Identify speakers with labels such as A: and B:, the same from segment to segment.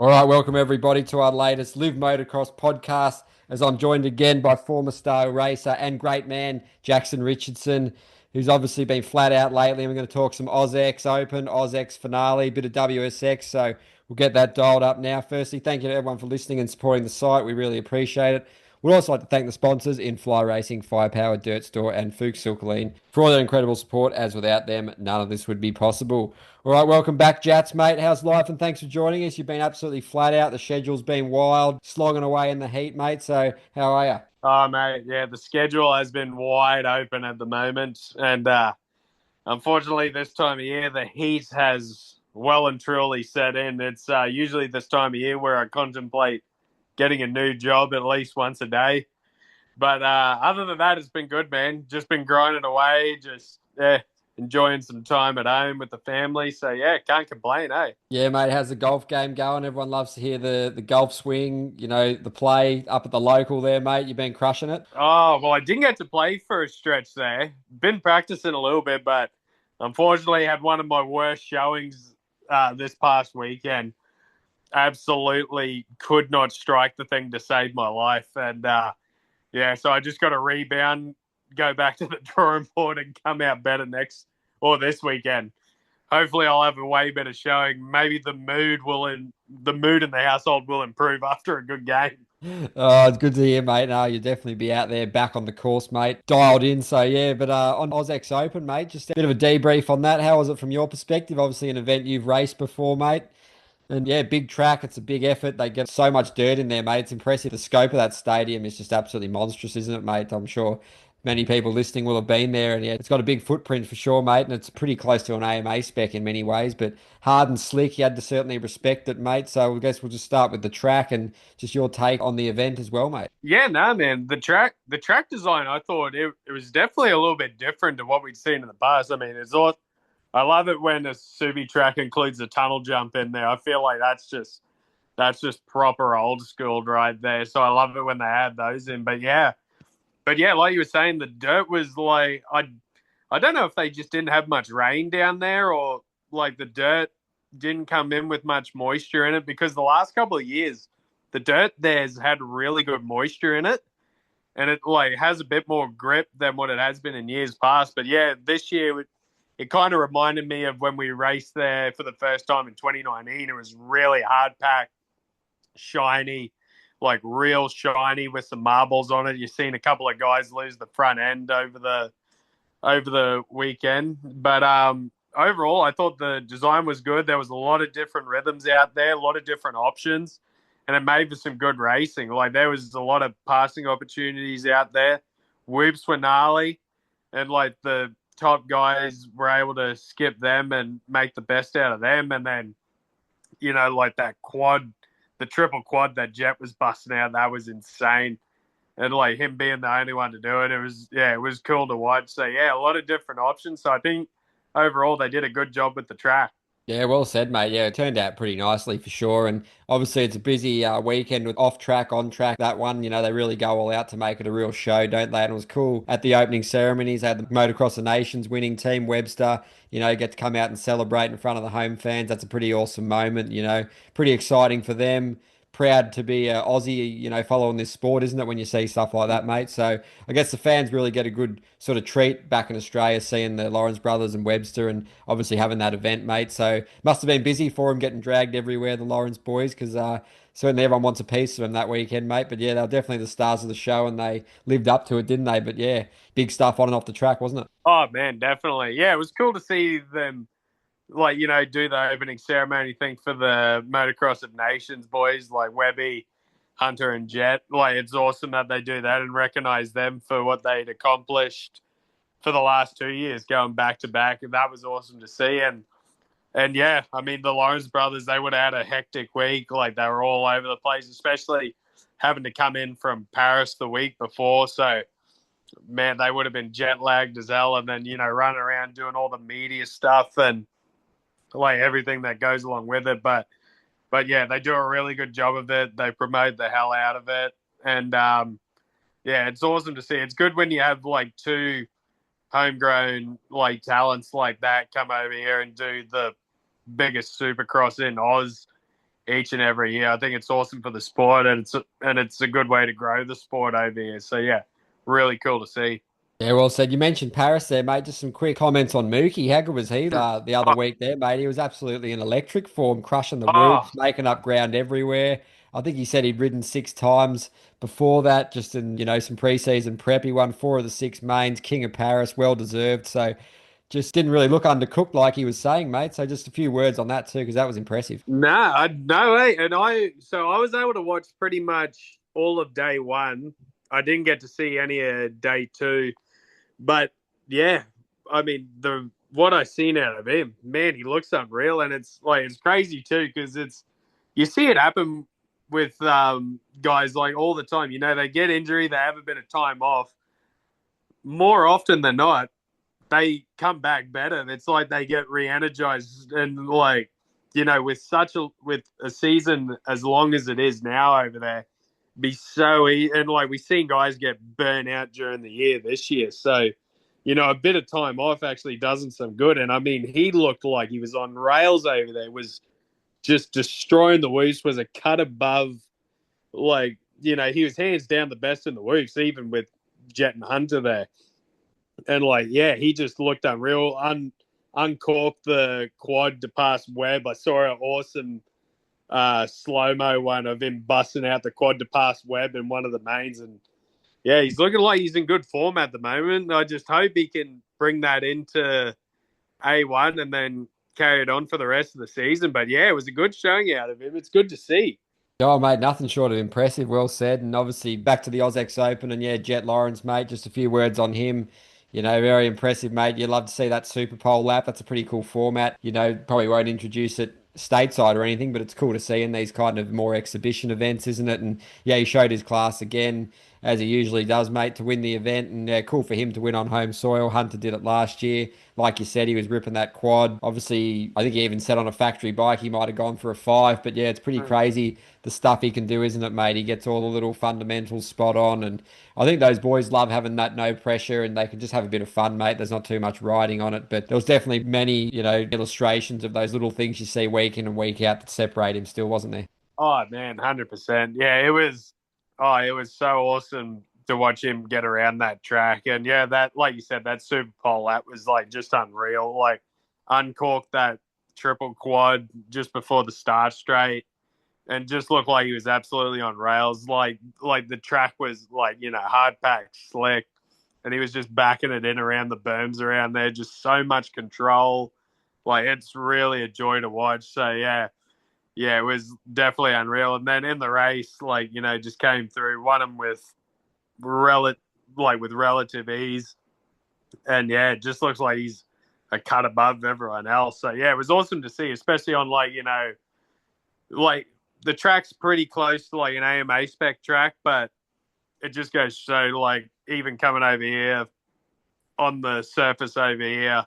A: All right, welcome everybody to our latest Live Motocross podcast. As I'm joined again by former star racer and great man Jackson Richardson, who's obviously been flat out lately. And we're going to talk some AUSX Open, AUSX finale, a bit of WSX. So we'll get that dialed up now. Firstly, thank you to everyone for listening and supporting the site. We really appreciate it. We'd also like to thank the sponsors in Fly Racing, Firepower, Dirt Store, and Fuchs Silkaline for all their incredible support. As without them, none of this would be possible. All right, welcome back, Jats, mate. How's life? And thanks for joining us. You've been absolutely flat out. The schedule's been wild, slogging away in the heat, mate. So, how are you?
B: Oh, mate, yeah, the schedule has been wide open at the moment. And unfortunately, this time of year, the heat has well and truly set in. It's usually this time of year where I contemplate getting a new job at least once a day. But other than that, it's been good, man. Just been grinding away, just enjoying some time at home with the family. So, yeah, can't complain, eh?
A: Yeah, mate. How's the golf game going? Everyone loves to hear the golf swing, the play up at the local there, mate. You've been crushing it.
B: Oh, well, I didn't get to play for a stretch there. Been practicing a little bit, but unfortunately had one of my worst showings this past weekend. Absolutely could not strike the thing to save my life. And yeah, so I just got to rebound, go back to the drawing board and come out better next or this weekend. Hopefully I'll have a way better showing. Maybe the mood in the household will improve after a good game.
A: Oh, it's good to hear, mate. No, you'll definitely be out there back on the course, mate. Dialed in. So, yeah, but on AUSX Open, mate, just a bit of a debrief on that. How was it from your perspective? Obviously, an event you've raced before, mate. And yeah, big track. It's a big effort. They get so much dirt in there, mate. It's impressive. The scope of that stadium is just absolutely monstrous, isn't it, mate? I'm sure many people listening will have been there. And yeah, it's got a big footprint for sure, mate. And it's pretty close to an AMA spec in many ways, but hard and slick. You had to certainly respect it, mate. So I guess we'll just start with the track and just your take on the event as well, mate.
B: Yeah, no, man. The track design, I thought it was definitely a little bit different to what we'd seen in the past. I mean, I love it when a Subi track includes a tunnel jump in there. I feel like that's just proper old school right there. So I love it when they add those in. But yeah, like you were saying, the dirt was like I don't know if they just didn't have much rain down there or like the dirt didn't come in with much moisture in it because the last couple of years the dirt there's had really good moisture in it and it like has a bit more grip than what it has been in years past. But yeah, this year it kind of reminded me of when we raced there for the first time in 2019. It was really hard packed, shiny, like real shiny with some marbles on it. You've seen a couple of guys lose the front end over the weekend, but overall, I thought the design was good. There was a lot of different rhythms out there, a lot of different options, and it made for some good racing. Like there was a lot of passing opportunities out there. Whoops were gnarly, and like the top guys were able to skip them and make the best out of them. And then, like that quad, the triple quad that Jet was busting out, that was insane. And like him being the only one to do it, it was cool to watch. So yeah, a lot of different options. So I think overall they did a good job with the track.
A: Yeah, well said, mate. Yeah, it turned out pretty nicely for sure. And obviously, it's a busy weekend with off track, on track. That one, they really go all out to make it a real show, don't they? And it was cool at the opening ceremonies. They had the Motocross of Nations winning team, Webster, get to come out and celebrate in front of the home fans. That's a pretty awesome moment, pretty exciting for them. Proud to be a Aussie, following this sport, isn't it, when you see stuff like that, mate? So I guess the fans really get a good sort of treat back in Australia, seeing the Lawrence brothers and Webster and obviously having that event, mate. So must have been busy for them getting dragged everywhere, the Lawrence boys, because certainly everyone wants a piece of them that weekend, mate. But yeah, they were definitely the stars of the show and they lived up to it, didn't they? But yeah, big stuff on and off the track, wasn't it?
B: Oh man, definitely. Yeah, it was cool to see them like, do the opening ceremony thing for the Motocross of Nations boys like Webby, Hunter and Jet. Like it's awesome that they do that and recognize them for what they'd accomplished for the last 2 years going back to back. And that was awesome to see. And yeah, I mean, the Lawrence brothers, they would have had a hectic week. Like they were all over the place, especially having to come in from Paris the week before. So, man, they would have been jet lagged as hell. And then, running around doing all the media stuff and like everything that goes along with it. But yeah, they do a really good job of it. They promote the hell out of it. And yeah, it's awesome to see. It's good when you have like two homegrown like talents like that come over here and do the biggest supercross in Oz each and every year. I think it's awesome for the sport, and it's a good way to grow the sport over here. So yeah, really cool to see.
A: Yeah, well said. You mentioned Paris there, mate. Just some quick comments on Mookie. How good was he the other
B: Oh,
A: week there, mate? He was absolutely in electric form, crushing the
B: oh
A: whoops, making up ground everywhere. I think he said he'd ridden 6 times before that, just in, some preseason prep. He won 4 of the 6 mains, King of Paris, well deserved. So just didn't really look undercooked like he was saying, mate. So just a few words on that too, because that was impressive.
B: no way. And I was able to watch pretty much all of day one. I didn't get to see any of day two, but yeah, I mean the what I seen out of him, man, he looks unreal, and it's crazy too because you see it happen with guys like all the time. They get injury, they have a bit of time off. More often than not, they come back better. It's like they get re-energized, and with a season as long as it is now over there, be so easy. And like we've seen guys get burnt out during the year this year, so a bit of time off actually does not some good. And I mean, he looked like he was on rails over there. Was just destroying the Woops. Was a cut above. He was hands down the best in the Woops, even with Jet and Hunter there. And he just looked unreal. Uncorked the quad to pass Webb. I saw an awesome slow-mo one of him busting out the quad to pass Webb in one of the mains. And yeah, he's looking like he's in good form at the moment. I just hope he can bring that into A1 and then carry it on for the rest of the season. But yeah, it was a good showing out of him. It's good to see.
A: Oh, mate, nothing short of impressive. Well said. And obviously back to the AUSX Open and yeah, Jet Lawrence, mate, just a few words on him. Very impressive, mate. You'd love to see that Super Pole lap. That's a pretty cool format. Probably won't introduce it stateside or anything, but it's cool to see in these kind of more exhibition events, isn't it? And yeah, he showed his class again, as he usually does, mate, to win the event. And yeah, cool for him to win on home soil. Hunter did it last year. Like you said, he was ripping that quad. Obviously, I think he even said on a factory bike he might have gone for a 5, but yeah, it's pretty crazy the stuff he can do, isn't it, mate? He gets all the little fundamentals spot on, and I think those boys love having that no pressure, and they can just have a bit of fun, mate. There's not too much riding on it, but there was definitely many, illustrations of those little things you see week in and week out that separate him still, wasn't there?
B: Oh man, 100%. Yeah, it was. Oh, it was so awesome to watch him get around that track, and yeah, that like you said, that Super Pole that was just unreal. Uncorked that triple quad just before the start straight, and just looked like he was absolutely on rails. Like the track was hard packed, slick, and he was just backing it in around the berms around there. Just so much control. It's really a joy to watch. So yeah, it was definitely unreal. And then in the race, just came through, won him with relative ease. And yeah, it just looks like he's a cut above everyone else. So yeah, it was awesome to see, especially on the track's pretty close to an AMA spec track, but it just goes to show even coming over here on the surface over here,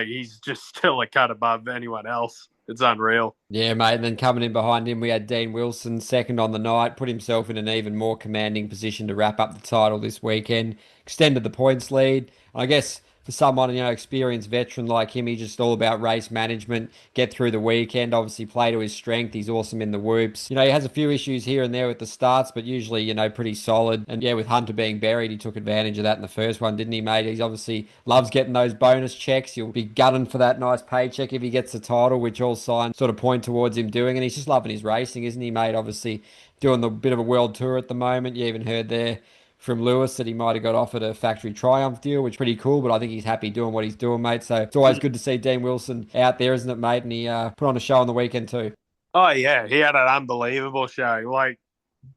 B: he's just still a cut above anyone else. It's unreal.
A: Yeah, mate. And then coming in behind him, we had Dean Wilson, second on the night, put himself in an even more commanding position to wrap up the title this weekend, extended the points lead. I guess for someone, experienced veteran like him, he's just all about race management, get through the weekend, obviously play to his strength. He's awesome in the whoops. He has a few issues here and there with the starts, but usually, pretty solid. And yeah, with Hunter being buried, he took advantage of that in the first one, didn't he, mate? He's obviously loves getting those bonus checks. He'll be gunning for that nice paycheck if he gets the title, which all signs sort of point towards him doing. And he's just loving his racing, isn't he, mate? Obviously doing the bit of a world tour at the moment. You even heard there from Lewis that he might have got offered a factory triumph deal, which is pretty cool, but I think he's happy doing what he's doing, mate. So it's always good to see Dean Wilson out there, isn't it, mate? And he put on a show on the weekend too.
B: Oh yeah, he had an unbelievable show.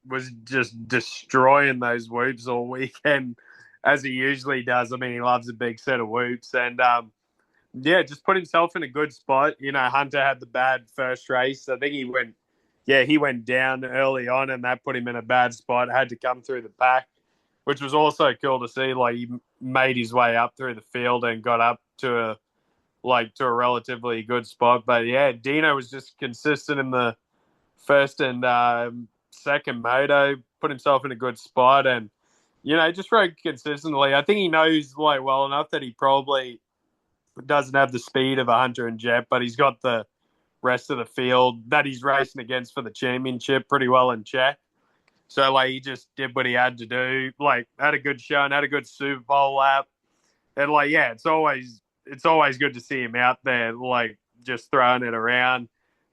B: Was just destroying those whoops all weekend, as he usually does. I mean, he loves a big set of whoops, and yeah, just put himself in a good spot. Hunter had the bad first race. I think he went down early on, and that put him in a bad spot. Had to come through the pack, which was also cool to see. He made his way up through the field and got up to a relatively good spot. But yeah, Dino was just consistent in the first and second moto, put himself in a good spot, and just rode consistently. I think he knows well enough that he probably doesn't have the speed of a Hunter and Jet, but he's got the rest of the field that he's racing against for the championship pretty well in check. So like he just did what he had to do. Like had a good show and had a good Super Bowl lap. And like yeah, it's always good to see him out there like just throwing it around.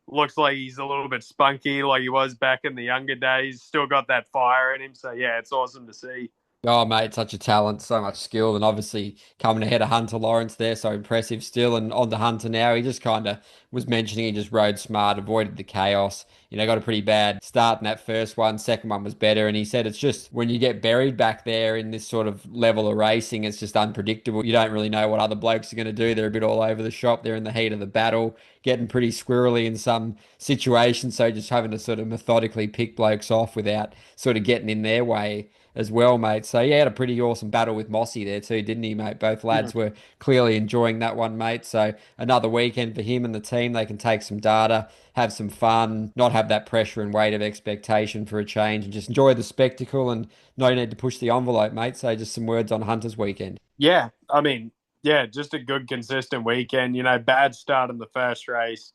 B: Looks like he's a little bit spunky like he was back in the younger days. Still got that fire in him. So yeah, it's awesome to see.
A: Oh, mate, such a talent, so much skill, and obviously coming ahead of Hunter Lawrence there, so impressive still. And on to Hunter now, he just kind of was mentioning he just rode smart, avoided the chaos. Got a pretty bad start in that first one. Second one was better, and he said it's just when you get buried back there in this sort of level of racing, it's just unpredictable. You don't really know what other blokes are going to do. They're a bit all over the shop. They're in the heat of the battle, getting pretty squirrely in some situations. So just having to sort of methodically pick blokes off without sort of getting in their way as well, mate. So yeah, had a pretty awesome battle with Mossy there too, didn't he, mate? Both lads were clearly enjoying that one, mate. So another weekend for him and the team. They can take some data, have some fun, not have that pressure and weight of expectation for a change, and just enjoy the spectacle and no need to push the envelope, mate. So just some words on Hunter's weekend.
B: Yeah, I mean, yeah, just a good consistent weekend. Bad start in the first race,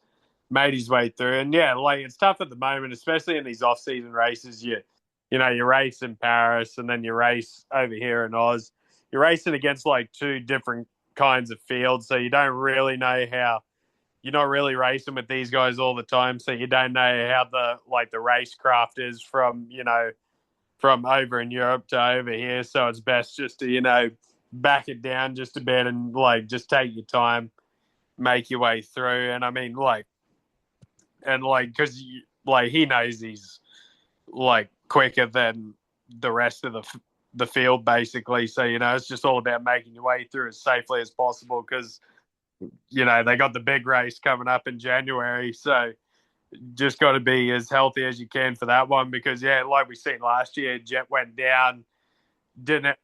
B: made his way through, and yeah, like it's tough at the moment, especially in these off-season races. You race in Paris, and then you race over here in Oz. You're racing against like two different kinds of fields, so you don't really know how. You're not really racing with these guys all the time, so you don't know how the racecraft is from over in Europe to over here. So it's best just to back it down just a bit and like just take your time, make your way through. And I mean because like he knows he's like quicker than the rest of the field basically. So it's just all about making your way through as safely as possible because they got the big race coming up in January. So just got to be as healthy as you can for that one because yeah, like we seen last year, Jet went down, didn't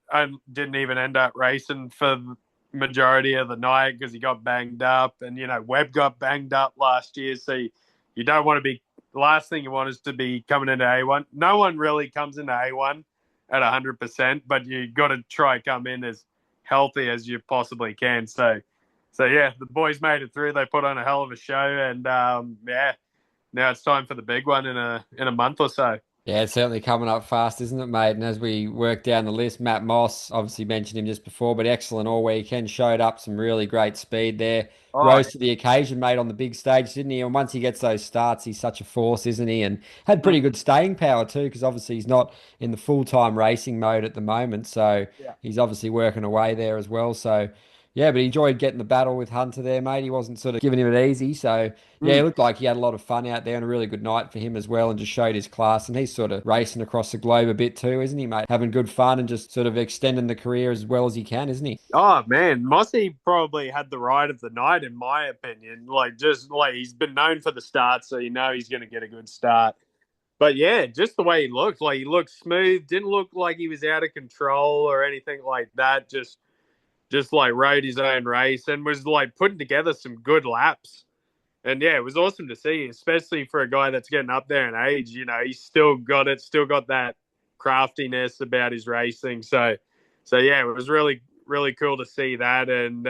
B: even end up racing for the majority of the night because he got banged up, and Webb got banged up last year. So you don't want to be. The last thing you want is to be coming into A1. No one really comes into A1 at 100%, but you got to try come in as healthy as you possibly can. So yeah, the boys made it through. They put on a hell of a show, and yeah, now it's time for the big one in a month or so.
A: Yeah, it's certainly coming up fast, isn't it, mate? And as we work down the list, Matt Moss, obviously mentioned him just before, but excellent all weekend. Showed up some really great speed there.
B: Oh,
A: Rose to the occasion, mate, on the big stage, didn't he? And once he gets those starts, he's such a force, isn't he? And had pretty good staying power too, because obviously he's not in the full-time racing mode at the moment. So
B: yeah.
A: he's obviously working away there as well. So yeah, but he enjoyed getting the battle with Hunter there, mate. He wasn't sort of giving him it easy. So yeah, he looked like he had a lot of fun out there and a really good night for him as well and just showed his class. And he's sort of racing across the globe a bit too, isn't he, mate? Having good fun and just sort of extending the career as well as he can, isn't he?
B: Oh man, Mossy probably had the ride of the night in my opinion. Like just like he's been known for the start, so he's going to get a good start. But yeah, just the way he looked smooth, didn't look like he was out of control or anything like that. Just like rode his own race and was like putting together some good laps. And yeah, it was awesome to see, especially for a guy that's getting up there in age. He's still got it, still got that craftiness about his racing. So yeah, it was really, really cool to see that. And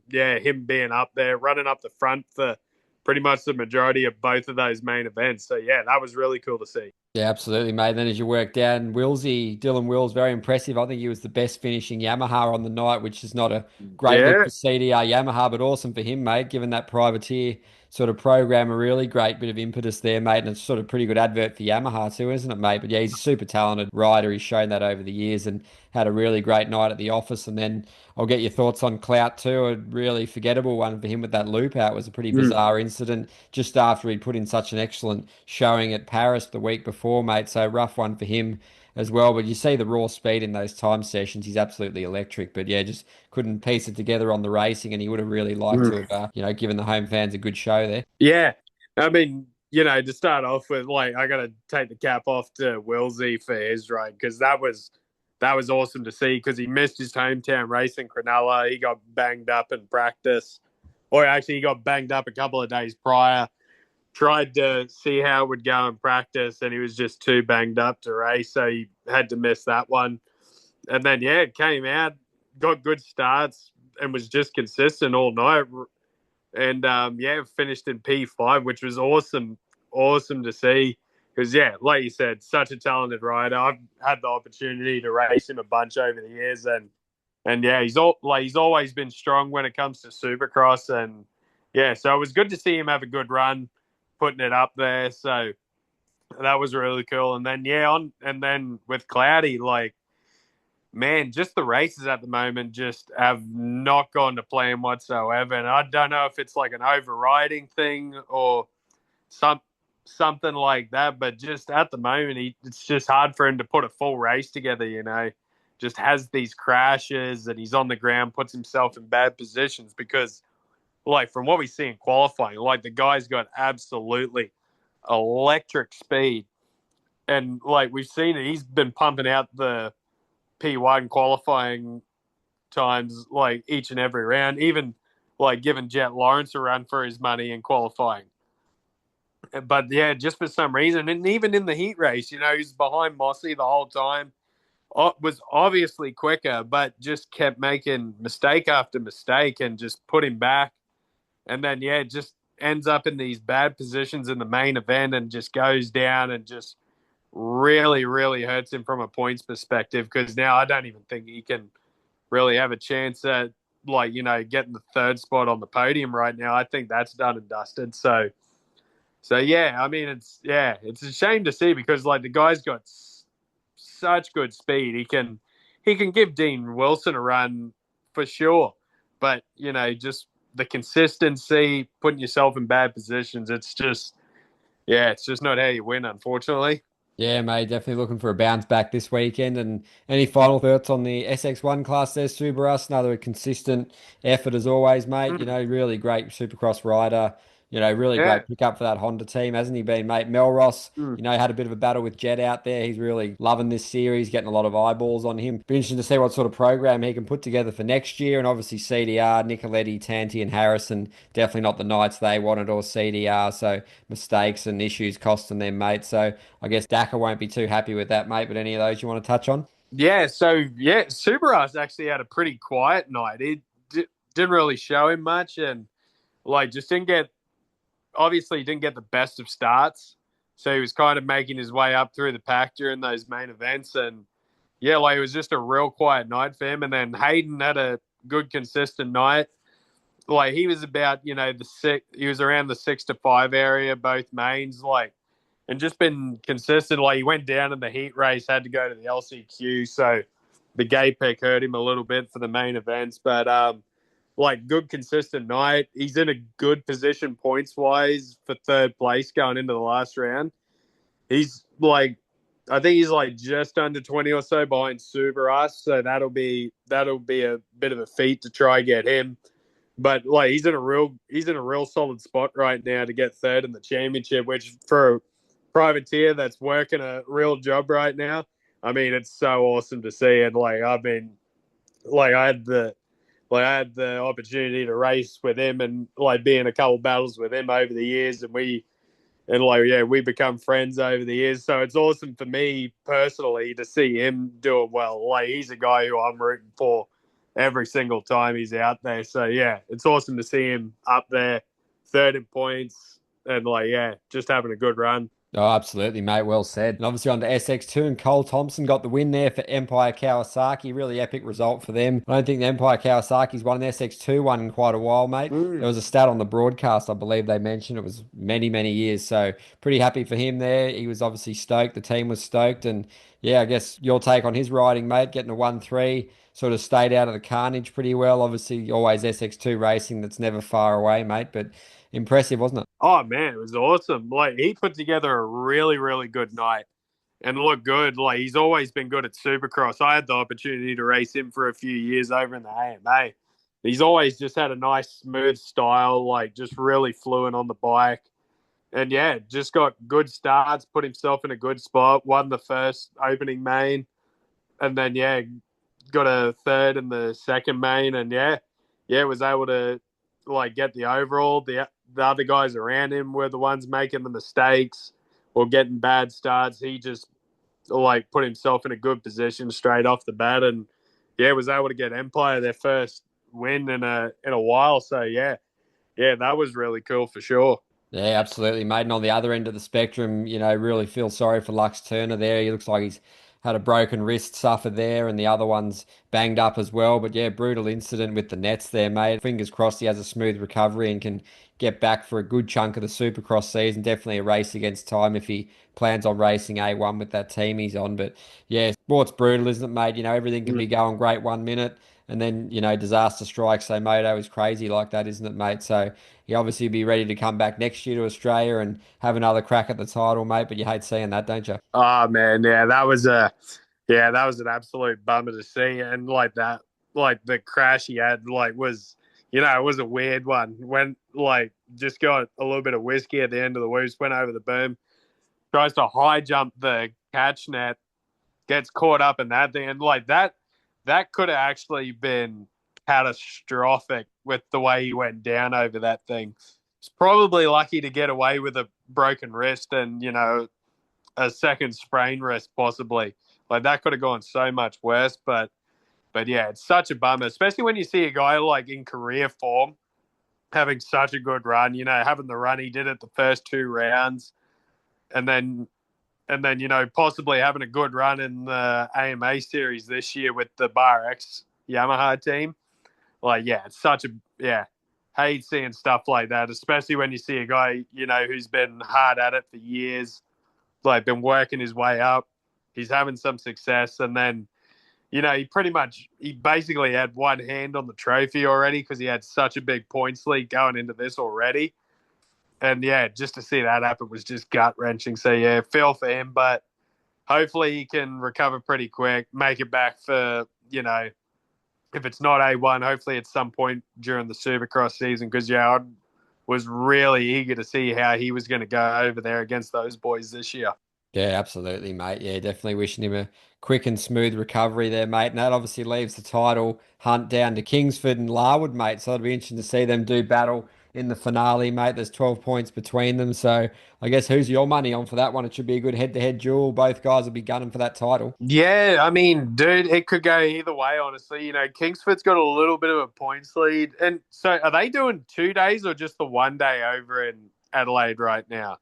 B: yeah, him being up there, running up the front for pretty much the majority of both of those main events. So yeah, that was really cool to see.
A: Yeah, absolutely, mate. Then as you work down, Dylan Wills, very impressive. I think he was the best finishing Yamaha on the night, which is not a great look
B: Yeah.
A: for CDR Yamaha, but awesome for him, mate, given that privateer sort of program, a really great bit of impetus there, mate. And it's sort of pretty good advert for Yamaha too, isn't it, mate? But yeah, he's a super talented rider. He's shown that over the years and had a really great night at the office. And then I'll get your thoughts on Clout too. A really forgettable one for him with that loop out. It was a pretty bizarre incident just after he'd put in such an excellent showing at Paris the week before, mate. So rough one for him as well. But you see the raw speed in those time sessions. He's absolutely electric. But yeah, just couldn't piece it together on the racing, and he would have really liked to have, given the home fans a good show there.
B: Yeah. I mean, to start off with, like, I got to take the cap off to Wilsey for his ride because that was awesome to see because he missed his hometown race in Cronulla. He got banged up in practice, or actually he got banged up a couple of days prior. Tried to see how it would go in practice, and he was just too banged up to race, so he had to miss that one. And then, yeah, it came out, got good starts, and was just consistent all night. and finished in P5, which was awesome to see. Because like you said, such a talented rider. I've had the opportunity to race him a bunch over the years, and he's always been strong when it comes to Supercross, and so it was good to see him have a good run, putting it up there. So that was really cool. And then and then with Cloudy, like, man, just the races at the moment just have not gone to plan whatsoever. And I don't know if it's like an overriding thing or something like that, but just at the moment, it's just hard for him to put a full race together. Just has these crashes and he's on the ground, puts himself in bad positions because, like, from what we see in qualifying, like, the guy's got absolutely electric speed, and like we've seen it, he's been pumping out the P1 qualifying times like each and every round, even like giving Jet Lawrence a run for his money in qualifying. But just for some reason, and even in the heat race, he's behind Mossy the whole time. Was obviously quicker, but just kept making mistake after mistake and just put him back. And then just ends up in these bad positions in the main event and just goes down and just really, really hurts him from a points perspective, because now I don't even think he can really have a chance at, like, getting the third spot on the podium right now. I think that's done and dusted. So I mean, it's a shame to see, because like the guy's got such good speed. He can give Dean Wilson a run for sure, but just the consistency, putting yourself in bad positions, it's just not how you win, unfortunately.
A: Yeah, mate, definitely looking for a bounce back this weekend. And any final thoughts on the SX1 class there, Subarus? Another consistent effort as always, mate.
B: Mm,
A: Really great Supercross rider. Really
B: yeah.
A: great pickup for that Honda team, hasn't he been, mate? Melross,
B: Mm.
A: had a bit of a battle with Jet out there. He's really loving this series, getting a lot of eyeballs on him. Be interesting to see what sort of program he can put together for next year. And obviously CDR, Nicoletti, Tanti, and Harrison, definitely not the Knights they wanted, or CDR. So mistakes and issues costing them, mate. So I guess Daka won't be too happy with that, mate. But any of those you want to touch on?
B: Subarus actually had a pretty quiet night. Didn't really show him much, and like just didn't get the best of starts. So he was kind of making his way up through the pack during those main events, and it was just a real quiet night for him. And then Hayden had a good consistent night. Like, he was about he was around the 6 to 5 area, both mains, like, and just been consistent. Like, he went down in the heat race, had to go to the LCQ, so the gate pick hurt him a little bit for the main events. But like, good consistent night. He's in a good position points wise for third place going into the last round. He's like, I think he's like just under 20 or so behind Subaru, so that'll be a bit of a feat to try and get him. But like, he's in a real solid spot right now to get third in the championship, which for a privateer that's working a real job right now, I mean, it's so awesome to see. And like, I've been like, I had the opportunity to race with him and like be in a couple battles with him over the years, and we become friends over the years. So it's awesome for me personally to see him doing well. Like, he's a guy who I'm rooting for every single time he's out there. So it's awesome to see him up there, third in points, and like, just having a good run.
A: Oh, absolutely, mate. Well said. And obviously on to SX2, and Cole Thompson got the win there for Empire Kawasaki. Really epic result for them. I don't think the Empire Kawasaki's won an SX2 one in quite a while, mate. There
B: Mm.
A: was a stat on the broadcast, I believe they mentioned it was many, many years. So pretty happy for him there. He was obviously stoked. The team was stoked. And I guess your take on his riding, mate, getting a 1-3, sort of stayed out of the carnage pretty well. Obviously, always SX2 racing, that's never far away, mate. But impressive, wasn't it?
B: Oh man, it was awesome. Like, he put together a really, really good night and looked good. Like, he's always been good at Supercross. I had the opportunity to race him for a few years over in the AMA. He's always just had a nice, smooth style, like, just really fluent on the bike. And just got good starts, put himself in a good spot, won the first opening main, and then got a third in the second main, and was able to like get the overall. The other guys around him were the ones making the mistakes or getting bad starts. He just like put himself in a good position straight off the bat, and was able to get Empire their first win in a while. So Yeah, that was really cool for sure.
A: Yeah, absolutely, mate. And on the other end of the spectrum, really feel sorry for Lux Turner there. He looks like he's had a broken wrist suffered there, and the other one's banged up as well. But yeah, brutal incident with the nets there, mate. Fingers crossed he has a smooth recovery and can get back for a good chunk of the Supercross season. Definitely a race against time if he plans on racing A1 with that team he's on. But yeah, sport's brutal, isn't it, mate? Everything can
B: Mm.
A: be going great 1 minute. And then, disaster strikes. So Moto is crazy like that, isn't it, mate? So he obviously be ready to come back next year to Australia and have another crack at the title, mate. But you hate seeing that, don't you?
B: Oh man, that was an absolute bummer to see, and like that, like the crash he had, like was, it was a weird one. When like just got a little bit of whiskey at the end of the whoops, went over the boom, tries to high jump the catch net, gets caught up in that thing, and like that could have actually been catastrophic with the way he went down over that thing. He's probably lucky to get away with a broken wrist and a second sprain wrist possibly. Like that could have gone so much worse. But yeah, it's such a bummer, especially when you see a guy like in career form having such a good run. Having the run he did at the first two rounds, and then possibly having a good run in the AMA series this year with the Bar X Yamaha team. Like yeah, it's such a yeah. Hate seeing stuff like that, especially when you see a guy who's been hard at it for years, like been working his way up. He's having some success, and then he basically had one hand on the trophy already because he had such a big points lead going into this already. And yeah, just to see that happen was just gut wrenching. So yeah, feel for him, but hopefully he can recover pretty quick, make it back for if it's not A1, hopefully at some point during the Supercross season. Because yeah, I was really eager to see how he was going to go over there against those boys this year.
A: Yeah, absolutely, mate. Yeah, definitely wishing him a quick and smooth recovery there, mate. And that obviously leaves the title hunt down to Kingsford and Larwood, mate. So it'll be interesting to see them do battle in the finale, mate. There's 12 points between them. So I guess who's your money on for that one? It should be a good head-to-head duel. Both guys will be gunning for that title.
B: Yeah, I mean, dude, it could go either way, honestly. Kingsford's got a little bit of a points lead. And so are they doing 2 days or just the one day over in Adelaide right now?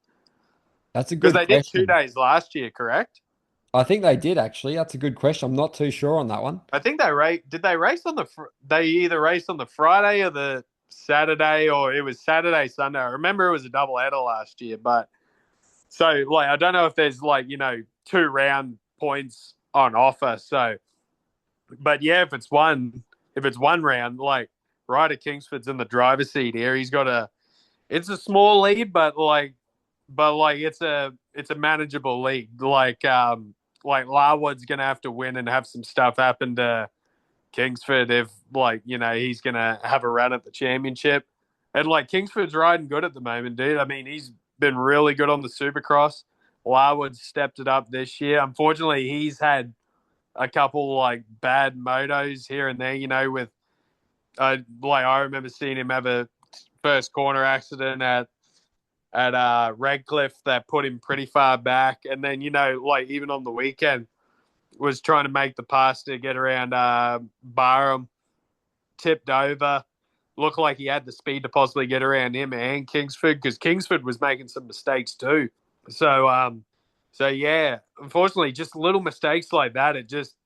A: That's a
B: Because
A: good
B: they did two
A: question.
B: days last year, correct?
A: I think they did actually. That's a good question. I'm not too sure on that one.
B: I think did they race on they either raced on the Friday or the Saturday, or it was Saturday, Sunday. I remember it was a double header last year, but so like I don't know if there's like, 2 round points on offer. So but yeah, if it's one round, like Ryder Kingsford's in the driver's seat here. It's a small lead, but it's a manageable lead. Like Larwood's gonna have to win and have some stuff happen to Kingsford if he's gonna have a run at the championship. And like Kingsford's riding good at the moment, dude. I mean, he's been really good on the Supercross. Larwood stepped it up this year. Unfortunately, he's had a couple like bad motos here and there, with I remember seeing him have a first corner accident at Redcliffe that put him pretty far back, and then like even on the weekend was trying to make the pass to get around Barham, tipped over. Looked like he had the speed to possibly get around him and Kingsford because Kingsford was making some mistakes too. So yeah, unfortunately, just little mistakes like that, it just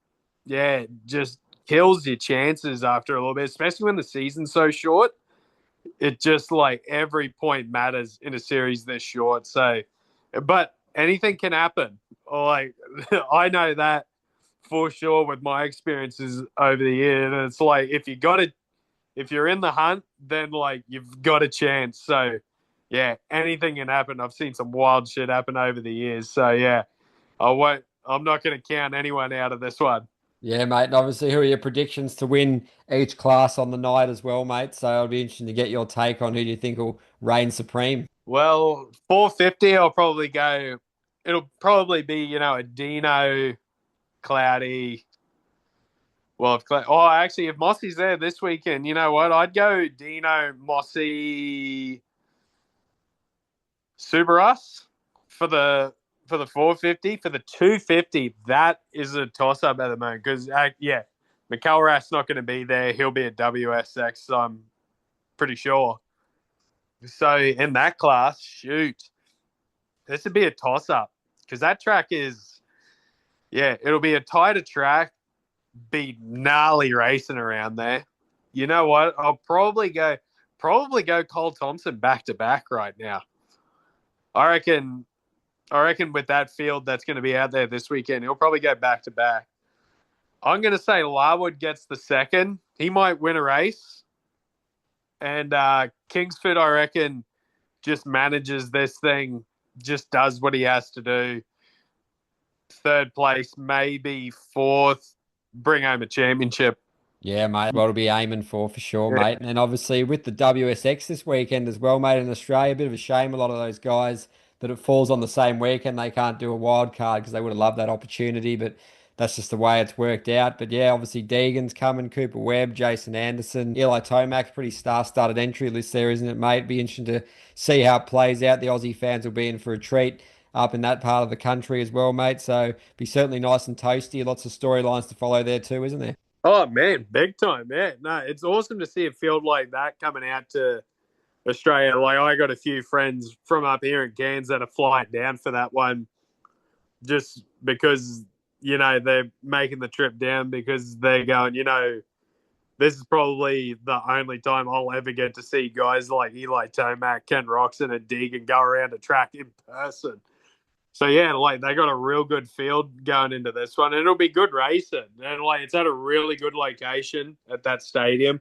B: kills your chances after a little bit, especially when the season's so short. It just like every point matters in a series this short. So, but anything can happen. Like I know that for sure with my experiences over the year. And it's like if you're in the hunt, then like you've got a chance. So yeah, anything can happen. I've seen some wild shit happen over the years. So yeah, I'm not gonna count anyone out of this one.
A: Yeah, mate. And obviously, who are your predictions to win each class on the night as well, mate? So it'll be interesting to get your take on who do you think will reign supreme.
B: Well, 450, I'll probably go. It'll probably be, a Dino, Cloudy. Well, actually, if Mossy's there this weekend, you know what? I'd go Dino, Mossy, Subarus for the 450. For the 250, that is a toss up at the moment because yeah, McElrath's not going to be there. He'll be at WSX. I'm pretty sure. So in that class, shoot, this would be a toss up because that track is, yeah, it'll be a tighter track, be gnarly racing around there. You know what? I'll probably go Cole Thompson back to back right now. I reckon. I reckon with that field that's going to be out there this weekend, he'll probably go back to back. I'm going to say Larwood gets the second. He might win a race. And Kingsford, I reckon, just manages this thing, just does what he has to do. Third place, maybe fourth, bring home a championship.
A: Yeah, mate. What we'll be aiming for sure,
B: Yeah.
A: mate. And obviously with the WSX this weekend as well, mate, in Australia, a bit of a shame. A lot of those guys that it falls on the same weekend, they can't do a wild card because they would have loved that opportunity, but that's just the way it's worked out. But yeah, obviously Deegan's coming, Cooper Webb, Jason Anderson, Eli Tomac, pretty star-studded entry list there, isn't it, mate? Be interesting to see how it plays out. The Aussie fans will be in for a treat up in that part of the country as well, mate. So be certainly nice and toasty. Lots of storylines to follow there too, isn't there?
B: Oh, man, big time, man. No, it's awesome to see a field like that coming out to Australia. Like, I got a few friends from up here in Cairns that are flying down for that one just because, they're making the trip down because they're going, this is probably the only time I'll ever get to see guys like Eli Tomac, Ken Roxon, and Deegan go around a track in person. So yeah, like they got a real good field going into this one, and it'll be good racing. And like it's at a really good location at that stadium,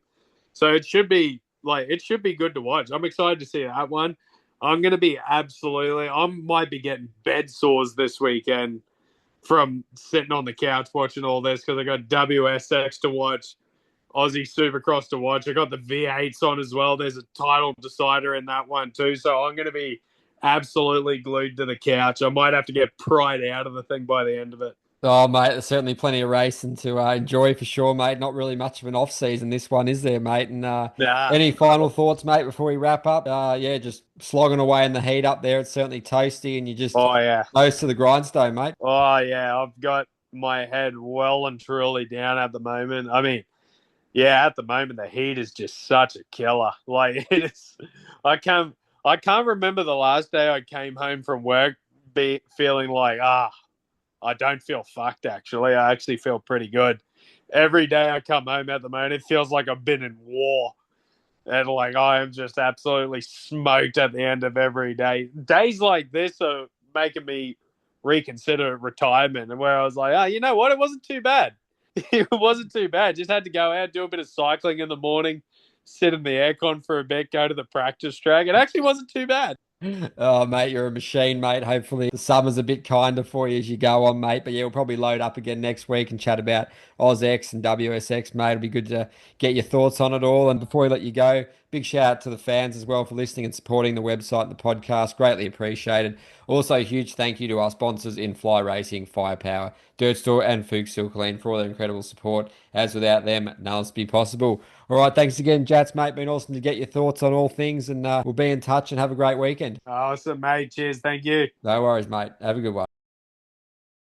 B: so it should be good to watch. I'm excited to see that one. I'm gonna be I might be getting bed sores this weekend from sitting on the couch watching all this because I got WSX to watch, Aussie Supercross to watch. I got the V8s on as well. There's a title decider in that one too. So I'm going to be absolutely glued to the couch. I might have to get pried out of the thing by the end of it.
A: Oh, mate, there's certainly plenty of racing to enjoy for sure, mate. Not really much of an off season this one, is there, mate? And
B: Nah.
A: any final thoughts, mate, before we wrap up? Yeah, just slogging away in the heat up there. It's certainly toasty, and you just
B: Oh, yeah.
A: close to the grindstone, mate.
B: Oh, yeah. I've got my head well and truly down at the moment. I mean, yeah, at the moment, the heat is just such a killer. Like, it is. I can't, I can't remember the last day I came home from work feeling like, I don't feel fucked, actually. I actually feel pretty good. Every day I come home at the moment, it feels like I've been in war. And like I am just absolutely smoked at the end of every day. Days like this are making me reconsider retirement, and where I was like, you know what? It wasn't too bad. It wasn't too bad. Just had to go out, do a bit of cycling in the morning, sit in the aircon for a bit, go to the practice track. It actually wasn't too bad.
A: Oh, mate, you're a machine, mate. Hopefully, the summer's a bit kinder for you as you go on, mate. But yeah, we'll probably load up again next week and chat about AUSX and WSX, mate. It'll be good to get your thoughts on it all. And before we let you go, big shout out to the fans as well for listening and supporting the website and the podcast. Greatly appreciated. Also, a huge thank you to our sponsors in Fly Racing, Firepower, Dirt Store, and Fuchs Silkleen for all their incredible support. As without them, none of this be possible. All right, thanks again, Jats, mate. Been awesome to get your thoughts on all things, and we'll be in touch and have a great weekend.
B: Awesome, mate. Cheers. Thank you.
A: No worries, mate. Have a good one.